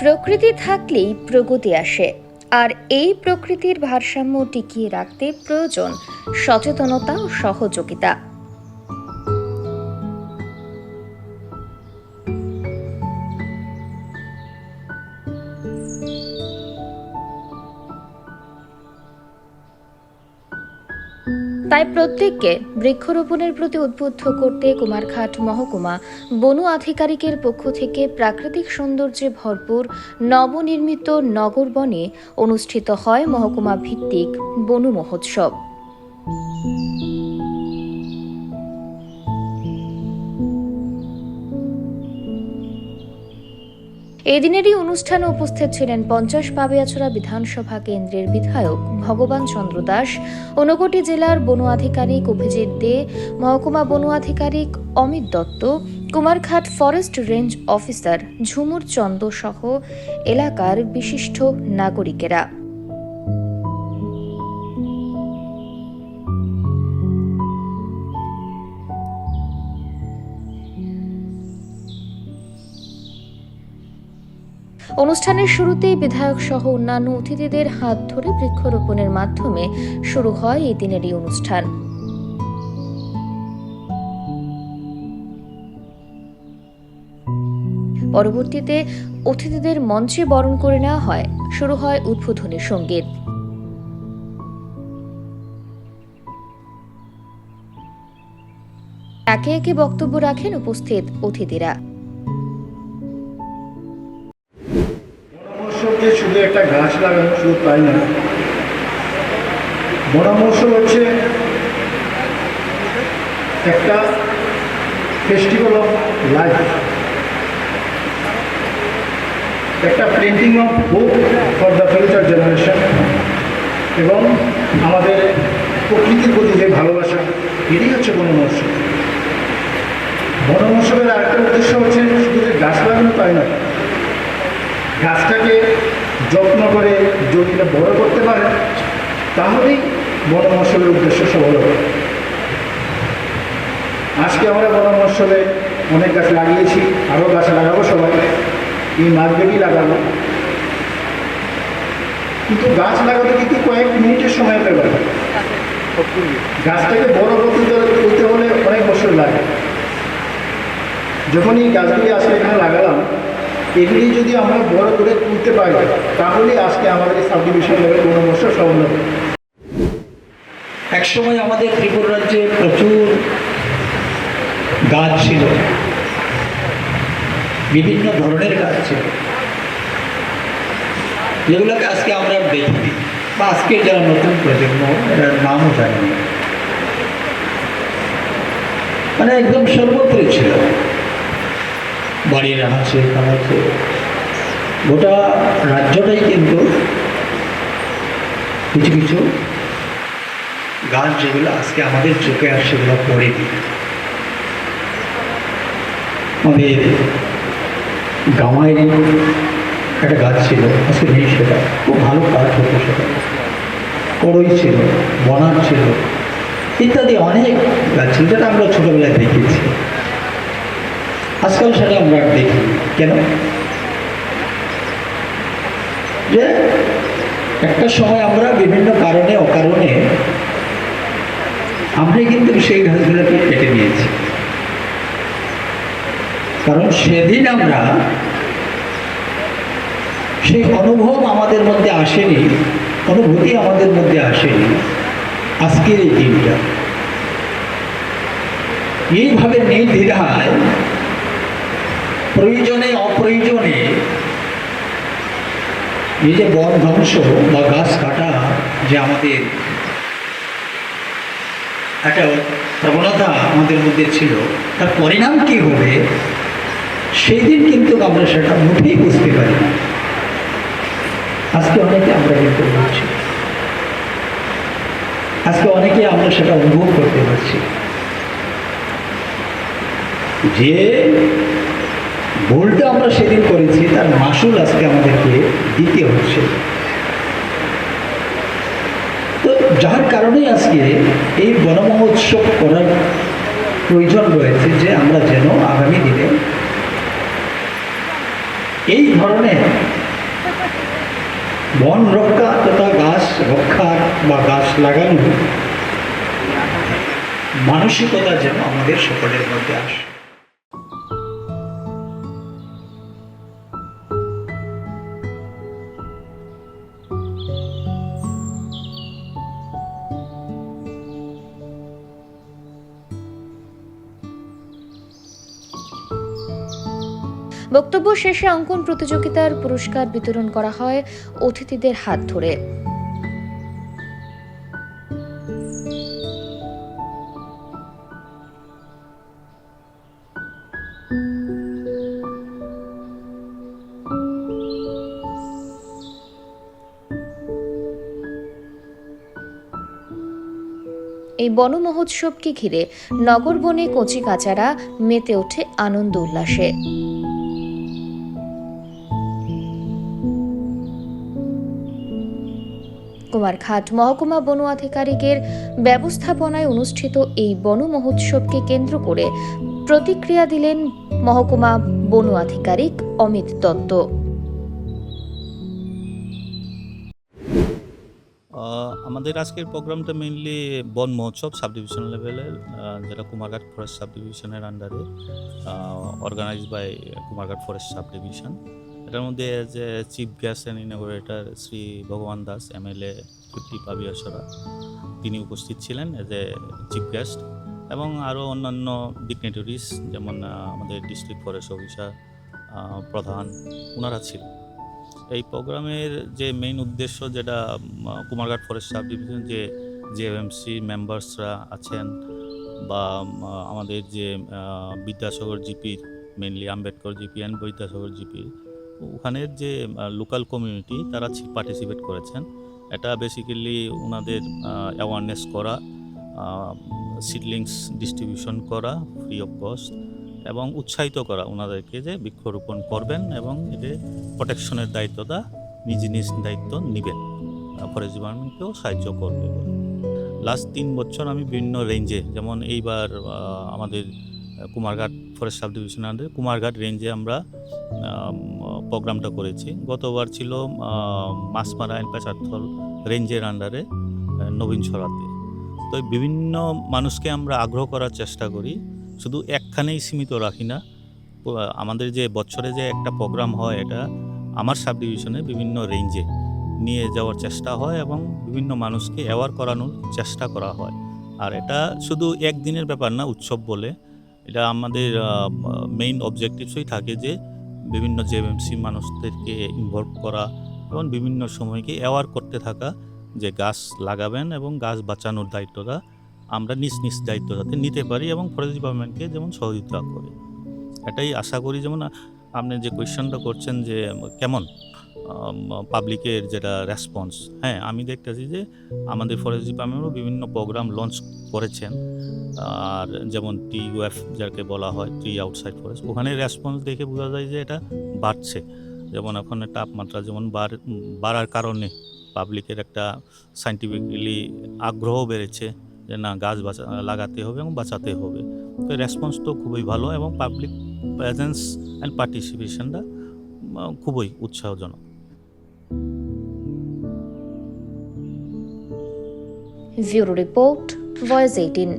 প্রকৃতি থাকলেই প্রগতি আসে, আর এই প্রকৃতির ভারসাম্য টিকিয়ে রাখতে প্রয়োজন সচেতনতা ও সহযোগিতা। তাই প্রত্যেককে বৃক্ষরোপণের প্রতি উদ্বুদ্ধ করতে কুমারঘাট মহকুমা বন আধিকারিকের পক্ষ থেকে প্রাকৃতিক সৌন্দর্যে ভরপুর নবনির্মিত নগর বনে অনুষ্ঠিত হয় মহকুমা ভিত্তিক বন মহোৎসব। এদিনেরই অনুষ্ঠানে উপস্থিত ছিলেন 50 পাবিয়াছড়া বিধানসভা কেন্দ্রের বিধায়ক ভগবান চন্দ্র দাস, ঊনকোটি জেলার বন আধিকারিক অভিজিৎ দে, মহকুমা বন আধিকারিক Amit Dutta, Kumarghat forest range officer Jhumur Chanda সহ এলাকার বিশিষ্ট নাগরিকেরা। অনুষ্ঠানের শুরুতেই বিধায়ক সহ অন্যান্য অতিথিদের হাত ধরে বৃক্ষরোপণের মাধ্যমে শুরু হয় এই দিনেরই অনুষ্ঠান। পরবর্তীতে অতিথিদের মঞ্চে বরণ করে নেওয়া হয়, শুরু হয় উদ্বোধনী সঙ্গীত। একে একে বক্তব্য রাখেন উপস্থিত অতিথিরা। শুধু একটা গাছ লাগানো শুধু তাই না, বন মহোৎসব হচ্ছে একটা ফেস্টিভ্যাল অফ লাইফ, একটা printing of hope for the future generation এবং আমাদের প্রকৃতির প্রতি যে ভালোবাসা, এটাই হচ্ছে বন মহোৎসব। বন মহোৎসবের আরেকটা উদ্দেশ্য হচ্ছে শুধু যে গাছ লাগানো তাই না, গাছটাকে যত্ন করে যদি এটা বড় করতে পারে তাহলেই বন মহোৎসবের উদ্দেশ্য সফল হবে। আজকে আমরা বন মহোৎসবে অনেক গাছ লাগিয়েছি, আরও গাছ লাগাবো, সবাই এই মাসব্যাপী লাগাবো। কিন্তু গাছ লাগাতে কিন্তু কয়েক মিনিটের সময় পেতে পারে, গাছটাকে বড় করতে হলে অনেক বছর লাগে। যখন এই গাছগুলি আজকে এখানে লাগালাম, এগুলি যদি আমরা বড় করে তুলতে পারি তাহলে আজকে আমাদের এই সাব ডিভিশন লেভেল বন মহোৎসব সফল হবে। একসময় আমাদের ত্রিপুরা রাজ্যে প্রচুর গাছ ছিল, বিভিন্ন ধরনের গাছ ছিল, যেগুলোকে আজকে আমরা দেখি বা আজকে যারা নতুন প্রজন্ম এটার নামও জানি না, মানে একদম সর্বত্রই ছিল, বাড়ির আছে কানাচে, গোটা রাজ্যটাই কিন্তু কিছু কিছু গাছ যেগুলো আজকে আমাদের চোখে আর সেগুলো পড়েনি। আমাদের গামায় একটা গাছ ছিল, আজকে নেই, সেটা খুব ভালো কাজ হতো, সেটা কড়ই ছিল, বনার ছিল, ইত্যাদি অনেক গাছ ছিল যেটা আমরা ছোটোবেলায় দেখেছি। আজকাল সেটা আমরা দেখি কেন, যে একটা সময় আমরা বিভিন্ন কারণে অকারণে আমরা কিন্তু সেই গাছগুলোকে কেটে নিয়েছি। কারণ সেদিন আমরা সেই অনুভব আমাদের মধ্যে আসেনি, অনুভূতি আমাদের মধ্যে আসেনি। আজকের এই দিনটা এইভাবে নির্দ্বিধায় প্রয়োজনে অপ্রয়োজনে এই যে বন ধ্বংস বা গাছ কাটা যে আমাদের একটা প্রবণতা আমাদের মধ্যে ছিল, তার পরিণাম কী হবে সেই দিন কিন্তু আমরা সেটা মুঠেই বুঝতে পারি না। আজকে অনেকে আমরা কিন্তু বলছি, আজকে অনেকে আমরা সেটা অনুভব করতে পারছি যে ভুলটা আমরা সেদিন করেছি তার মাসুল আজকে আমাদেরকে দিতে হচ্ছে। তো যার কারণে আজকে এই বন মহোৎসব করার প্রয়োজন রয়েছে, যে আমরা যেন আগামী দিনে এই ধরনের বন রক্ষা তথা গাছ রক্ষার বা গাছ লাগানো মানসিকতা যেন আমাদের সকলের মধ্যে আসে। বক্তব্য শেষে অঙ্কন প্রতিযোগিতার পুরস্কার বিতরণ করা হয় অতিথিদের হাত ধরে। এই বন মহোৎসবকে ঘিরে নগর বনে কচি কাচারা মেতে ওঠে আনন্দ উল্লাসে। কুমারঘাট মহকুমা বন আধিকারিকের ব্যবস্থাপনায় অনুষ্ঠিত এই বন মহোৎসবকে কেন্দ্র করে প্রতিক্রিয়া দিলেন মহকুমা বন আধিকারিক অমিত দত্ত। আমাদের আজকের প্রোগ্রামটা মেইনলি বন মহোৎসব সাব ডিভিশন লেভেলের, যেটা কুমারঘাট ফরেস্ট সাব ডিভিশনের আন্ডারে organise by Kumarghat forest sub division. এটার মধ্যে যে chief guest and inaugurator Shri Bhagwan Das MLA 50 পাবিয়াসরা, তিনি উপস্থিত ছিলেন এজ এ চিফ গেস্ট, এবং আরও অন্যান্য ডিগনিটারিজ যেমন আমাদের ডিস্ট্রিক্ট ফরেস্ট অফিসার, প্রধান, ওনারা ছিলেন। এই প্রোগ্রামের যে মেইন উদ্দেশ্য, যেটা কুমারঘাট ফরেস্ট সাব ডিভিশন যে JMC মেম্বার্সরা আছেন, বা আমাদের যে বিদ্যাসাগর জিপির, mainly Ambedkar GP and Vidyasagar GP, ওখানের যে লোকাল কমিউনিটি তারা পার্টিসিপেট করেছেন। এটা বেসিক্যালি ওনাদের অ্যাওয়ারনেস করা, সিডলিংস ডিস্ট্রিবিউশন করা ফ্রি অফ কস্ট, এবং উৎসাহিত করা ওনাদেরকে যে বৃক্ষরোপণ করবেন এবং এদের প্রোটেকশনের দায়িত্বটা নিজ দায়িত্ব নেবেন, ফরেস্ট ডিপার্টমেন্টকেও সাহায্য করবে। লাস্ট 3 বছর আমি বিভিন্ন রেঞ্জে, যেমন এইবার আমাদের কুমারঘাট ফরেস্ট সাব ডিভিশনের আন্ডারে কুমারঘাট রেঞ্জে আমরা প্রোগ্রামটা করেছি। গতবার ছিল মাছমারা অ্যান্ড পেচারথল রেঞ্জের আন্ডারে নবীন ছড়াতে। তো বিভিন্ন মানুষকে আমরা আগ্রহ করার চেষ্টা করি, শুধু একখানেই সীমিত রাখি না। আমাদের যে বছরে যে একটা প্রোগ্রাম হয়, এটা আমার সাব ডিভিশনে বিভিন্ন রেঞ্জে নিয়ে যাওয়ার চেষ্টা হয় এবং বিভিন্ন মানুষকে অ্যাওয়ার করানোর চেষ্টা করা হয়। আর এটা শুধু একদিনের ব্যাপার না, উৎসব বলে এটা আমাদের মেইন অবজেক্টিভসই থাকে যে বিভিন্ন JMC মানুষদেরকে ইনভলভ করা এবং বিভিন্ন সময়কে অ্যাওয়ার করতে থাকা যে গাছ লাগাবেন এবং গাছ বাঁচানোর দায়িত্বটা আমরা নিজ দায়িত্ব যাতে নিতে পারি এবং ফরেস্ট ডিপার্টমেন্টকে যেমন সহযোগিতা করে। এটাই আশা করি। যেমন আপনি যে কোয়েশ্চনটা করছেন যে কেমন পাবলিকের যেটা রেসপন্স, হ্যাঁ, আমি দেখতেছি যে আমাদের ফরেস্ট ডিপার্টমেন্টও বিভিন্ন প্রোগ্রাম লঞ্চ করেছেন। আর যেমন TUF যাকে বলা হয়, ট্রি আউটসাইড ফরেস্ট, ওখানে রেসপন্স দেখে বোঝা যায় যে এটা বাড়ছে। যেমন এখন তাপমাত্রা যেমন বাড়ার কারণে পাবলিকের একটা সাইন্টিফিক্যালি আগ্রহ বেড়েছে যে না, গাছ লাগাতে হবে এবং বাঁচাতে হবে। তো রেসপন্স তো খুবই ভালো এবং পাবলিক প্রেজেন্স অ্যান্ড পার্টিসিপেশনটা খুবই উৎসাহজনক। Bureau report, voice 18।